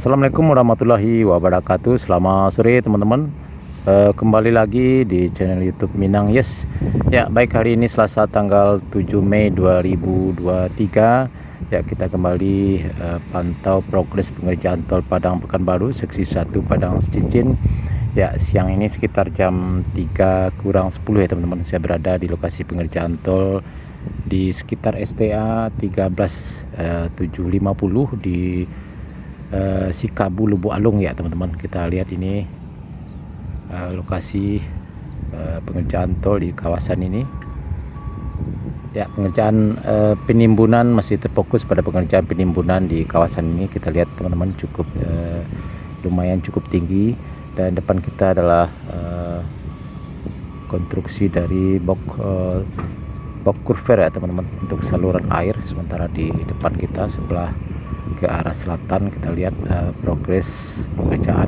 Assalamualaikum warahmatullahi wabarakatuh. Selamat sore teman-teman. Kembali lagi di channel YouTube Minang Yes. Ya, baik, hari ini Selasa tanggal 7 Mei 2023. Ya, kita kembali pantau progres pengerjaan tol Padang Pekanbaru seksi 1 Padang Cincin. Ya, siang ini sekitar jam 3 kurang 10 ya teman-teman. Saya berada di lokasi pengerjaan tol di sekitar STA 13750 di Sikabu Lubuk Alung ya teman-teman. Kita lihat ini lokasi pengerjaan tol di kawasan ini ya. Pengerjaan penimbunan masih terfokus pada pengerjaan penimbunan di kawasan ini. Kita lihat teman-teman, cukup lumayan cukup tinggi, dan depan kita adalah konstruksi dari box kurver ya teman-teman, untuk saluran air. Sementara di depan kita sebelah ke arah selatan kita lihat progres pengerjaan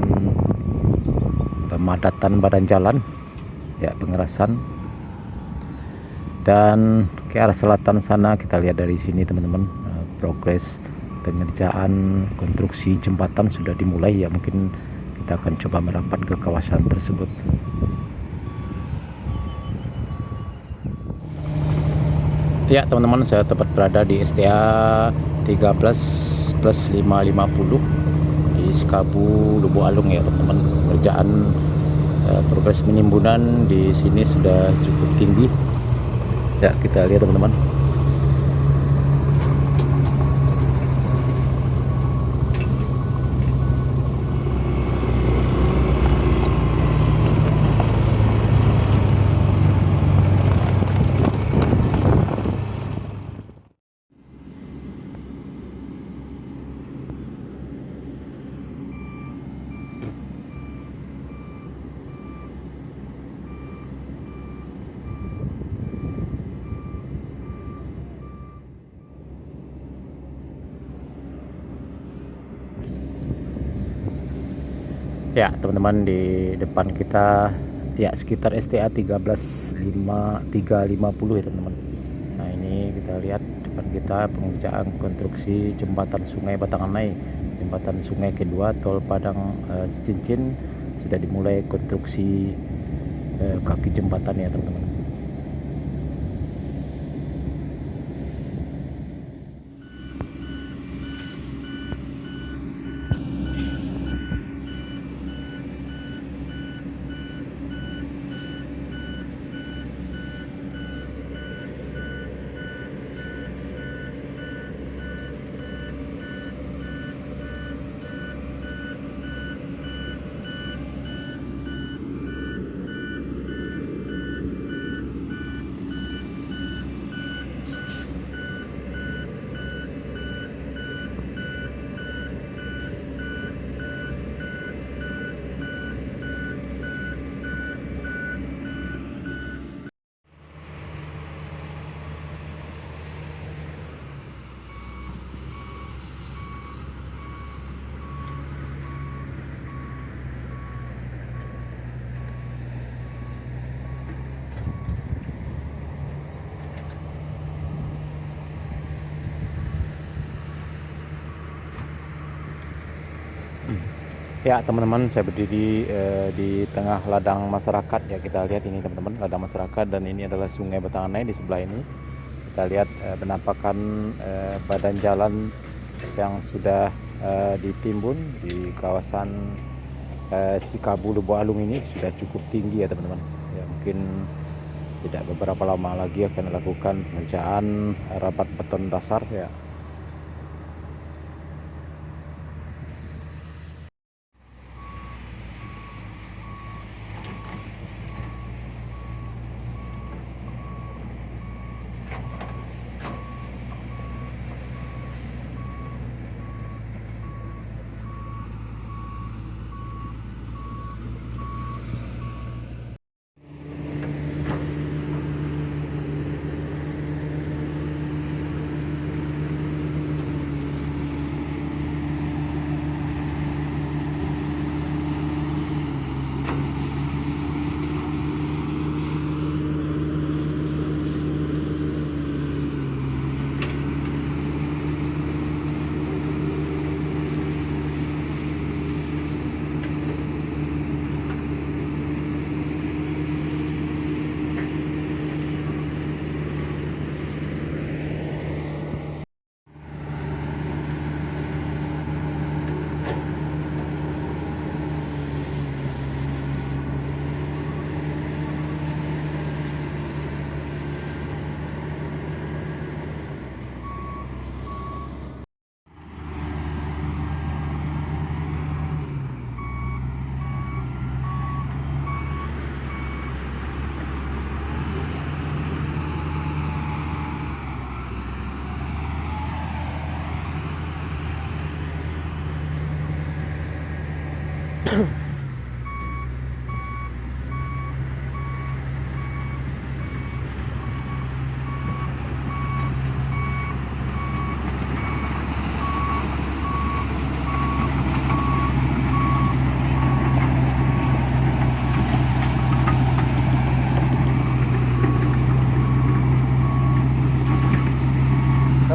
pemadatan badan jalan ya, pengerasan. Dan ke arah selatan sana kita lihat dari sini teman-teman, progres pengerjaan konstruksi jembatan sudah dimulai ya. Mungkin kita akan coba merapat ke kawasan tersebut. Ya teman-teman, saya tepat berada di STA 13+550 di Sikabu Lubuk Alung ya teman-teman. Pengerjaan progres penimbunan di sini sudah cukup tinggi ya. Kita lihat teman-teman. Ya teman-teman, di depan kita ya sekitar STA 1350 ya teman-teman. Nah, ini kita lihat depan kita pengerjaan konstruksi jembatan Sungai Batanganai, jembatan sungai kedua tol Padang Cincin. Sudah dimulai konstruksi kaki jembatan ya teman-teman. Ya teman-teman, saya berdiri di tengah ladang masyarakat ya. Kita lihat ini teman-teman, ladang masyarakat, dan ini adalah Sungai Batanganai di sebelah ini. Kita lihat penampakan badan jalan yang sudah ditimbun di kawasan Sikabu Lubuk Alung ini sudah cukup tinggi ya teman-teman. Ya, mungkin tidak beberapa lama lagi akan dilakukan pengerjaan rapat beton dasar ya.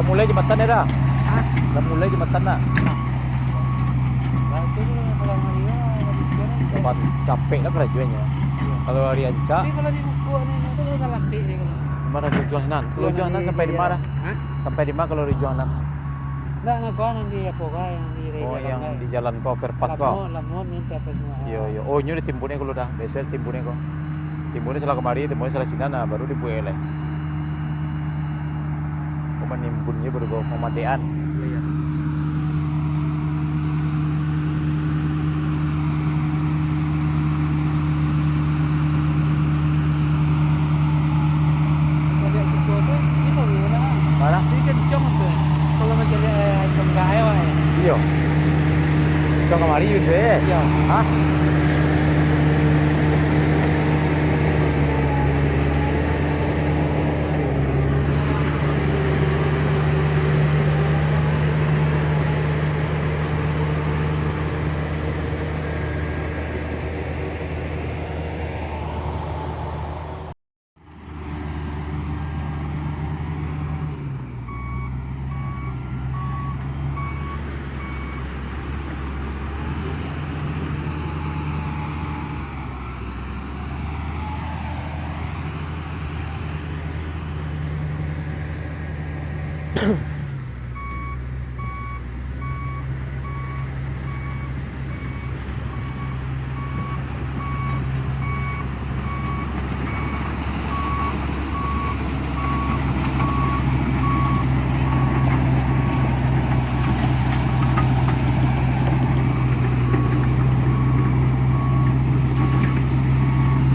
mulai jembatan ya dah. Hah? Udah mulai jembatan dah. Lah itu kalau Maria habis sekarang. Dapat capek lah kerajuannya. Kalau hari Anca, Tapi kalau di buku ini itu kalau salah dik deh kalau. mana Rijuanan? Kalau Rijuanan sampai di mana? Hah? Sampai di mana kalau Rijuanan? Enggak ngakuan di apa kah yang di Oh, Reja yang di jalan kau overpass kau. Lamun minta apa semua. Iya, iya. Oh, ini timbunnya kalau dah. Besok timbunnya kau. Timbunnya salah kemari, timbunnya salah sini, nah baru dibuat oleh. Kau menimbunnya baru kau pemandian. Iya, iya. Kalau cukup tu, ini kau gimana? Mana? Ini kencang tu. Kalau macam cenggai wah. Iya. Cok kemari gitu ya. Iya. Hah?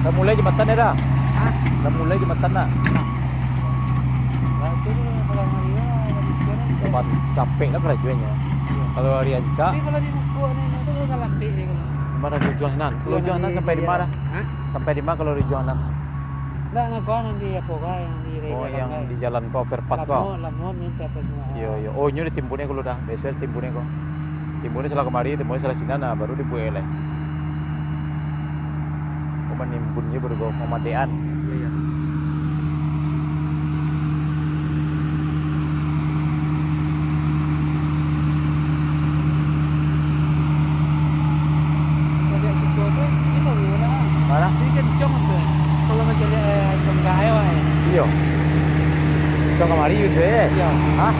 Udah mulai jembatan ya dah. Hah? Udah mulai jembatan dah. Lah itu kalau Maria habis sekarang. Dapat capek lah kerajuannya. Kalau hari Anca, Tapi kalau di buku ini itu kalau salah dik deh kalau. mana Rijuanan? Kalau Rijuanan sampai di mana? Hah? Sampai di mana kalau Rijuanan? Enggak ngakuan di apa kah yang di Reja Oh, yang di jalan kau overpass kau. Lamun minta apa semua. Iya, iya. Oh, ini timbunnya kalau dah. Besok timbunnya kau. Timbunnya salah kemari, timbunnya salah sini, nah baru dibuat oleh. Kau menimbunnya baru kau pemandian. Iya, iya. Kalau cukup tu, ini kau gimana? Mana? Ini kencang tu. Kalau macam cenggai wah. Iya. Cok kemari gitu ya. Iya. Hah?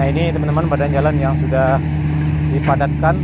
Nah ini teman-teman badan jalan yang sudah dipadatkan.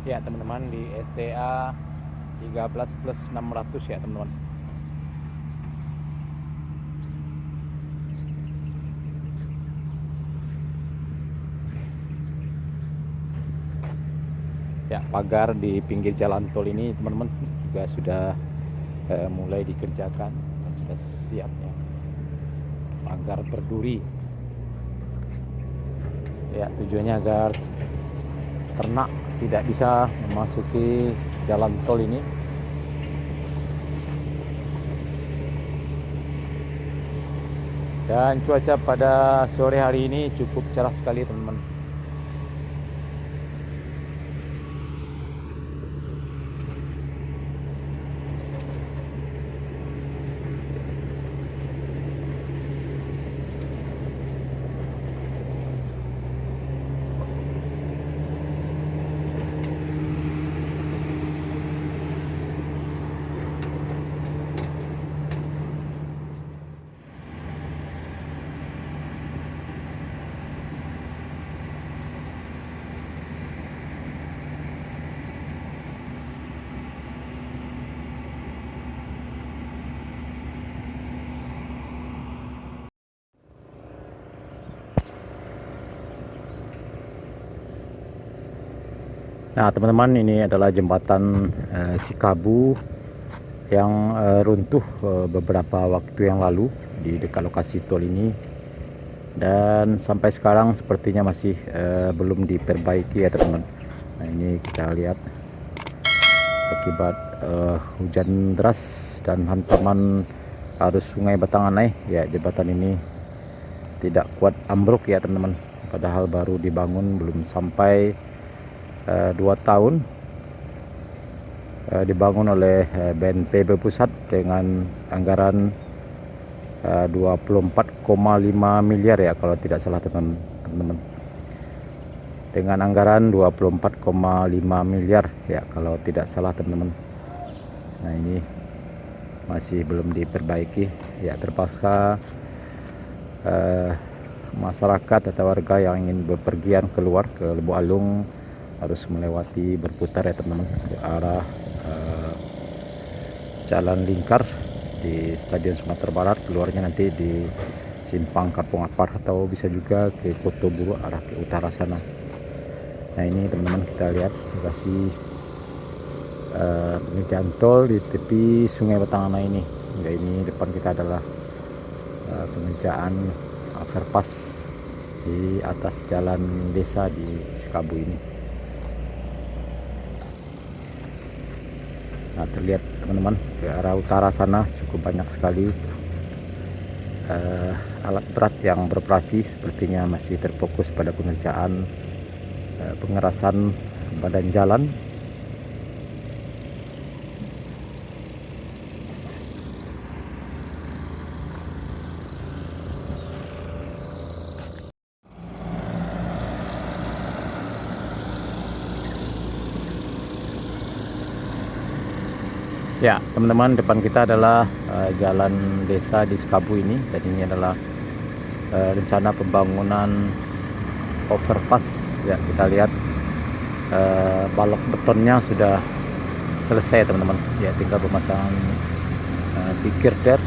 Ya teman-teman, di STA 13+600 ya teman-teman. Ya, pagar di pinggir jalan tol ini teman-teman juga sudah mulai dikerjakan, sudah siap ya. Pagar berduri. Ya, tujuannya agar ternak tidak bisa memasuki jalan tol ini. Dan cuaca pada sore hari ini cukup cerah sekali teman-teman. Nah teman-teman, ini adalah jembatan Sikabu yang runtuh beberapa waktu yang lalu di dekat lokasi tol ini, dan sampai sekarang sepertinya masih belum diperbaiki ya teman-teman. Nah ini kita lihat akibat hujan deras dan hantaman arus sungai Batanganai ya, jembatan ini tidak kuat ambruk ya teman-teman, padahal baru dibangun belum sampai 2 tahun, dibangun oleh BNPB pusat dengan anggaran 24,5 miliar ya kalau tidak salah teman-teman, dengan anggaran 24,5 miliar ya kalau tidak salah teman-teman. Nah ini masih belum diperbaiki ya, terpaksa masyarakat atau warga yang ingin bepergian keluar ke Lubuk Alung harus melewati berputar ya teman-teman ke arah jalan lingkar di Stadion Sumatera Barat, keluarnya nanti di simpang Kampung Apar atau bisa juga ke Kotoburu arah ke utara sana. Nah ini teman-teman, kita lihat lokasi pengerjaan tol di tepi Sungai Batanganai ini. Ya, ini depan kita adalah pengerjaan overpass di atas jalan desa di Sekabu ini. Nah, terlihat teman-teman ke arah utara sana cukup banyak sekali alat berat yang beroperasi, sepertinya masih terfokus pada pengerjaan pengerasan badan jalan. Ya, teman-teman, depan kita adalah jalan desa di Sekabu ini, dan ini adalah rencana pembangunan overpass. Ya, kita lihat balok betonnya sudah selesai teman-teman. Ya, tinggal pemasangan pier girder